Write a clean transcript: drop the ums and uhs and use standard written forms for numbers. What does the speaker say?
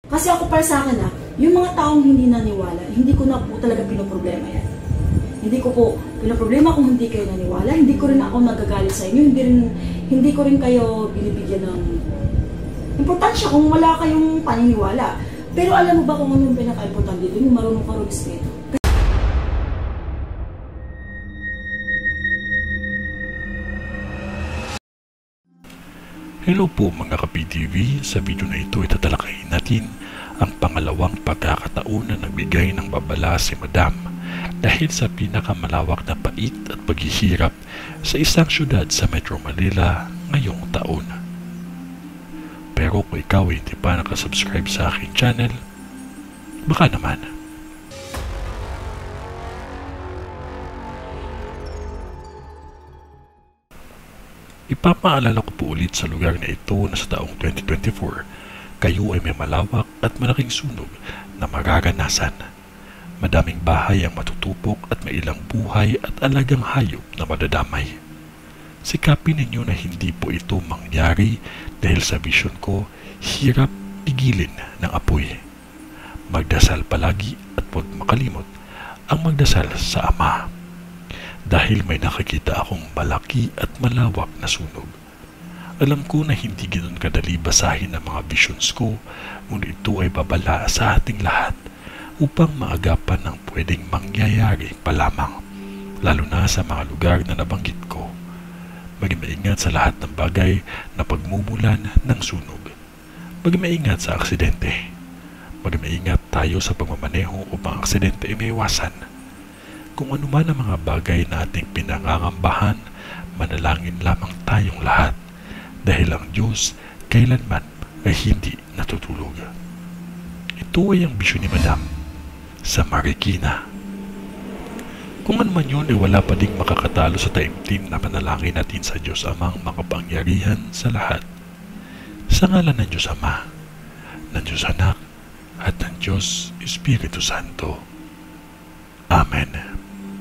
Kasi ako para sa akin yung mga taong hindi naniwala, hindi ko na po talaga pinoproblema yan. Hindi ko po pinoproblema kung hindi kayo naniwala, hindi ko rin ako nagagalit sa inyo, hindi ko rin kayo binibigyan ng importansya kung wala kayong paniniwala. Pero alam mo ba kung ano yung pinaka-importante dito? Yung marunong ka respeto. Hello po mga ka-PTV, sa video na ito ay tatalakayin natin ang pangalawang pagkakataon na nagbigay ng babala si Madam dahil sa pinakamalawak na pait at paghihirap sa isang syudad sa Metro Manila ngayong taon. Pero kung ikaw ay hindi pa nakasubscribe sa aking channel, baka naman. Ipapaalala ko po ulit sa lugar na ito na sa taong 2024, kayo ay may malawak at malaking sunog na mararanasan. Madaming bahay ang matutupok at may ilang buhay at alagang hayop na madadamay. Sikapin ninyo na hindi po ito mangyari dahil sa vision ko, hirap igilin ng apoy. Magdasal palagi at huwag makalimot ang magdasal sa Ama. Dahil may nakikita akong malaki at malawak na sunog. Alam ko na hindi ganoon kadali basahin ang mga visions ko, ngunit ito ay babala sa ating lahat upang maagapan ang pwedeng mangyayari pa lamang, lalo na sa mga lugar na nabanggit ko. Maging maingat sa lahat ng bagay na pagmumulan ng sunog. Maging maingat sa aksidente. Maging maingat tayo sa pagmamaneho upang aksidente ay maiwasan. Kung ano man ang mga bagay na ating pinangangambahan, manalangin lamang tayong lahat dahil ang Diyos kailanman ay hindi natutulog. Ito ay ang bisyon ni Madam sa Marikina. Kung ano man yun ay wala pa ding makakatalo sa taimtim na panalangin natin sa Diyos Amang makapangyarihan sa lahat. Sa ngalan ng Diyos Ama, ng Diyos Anak, at ng Diyos Espiritu Santo. Amen.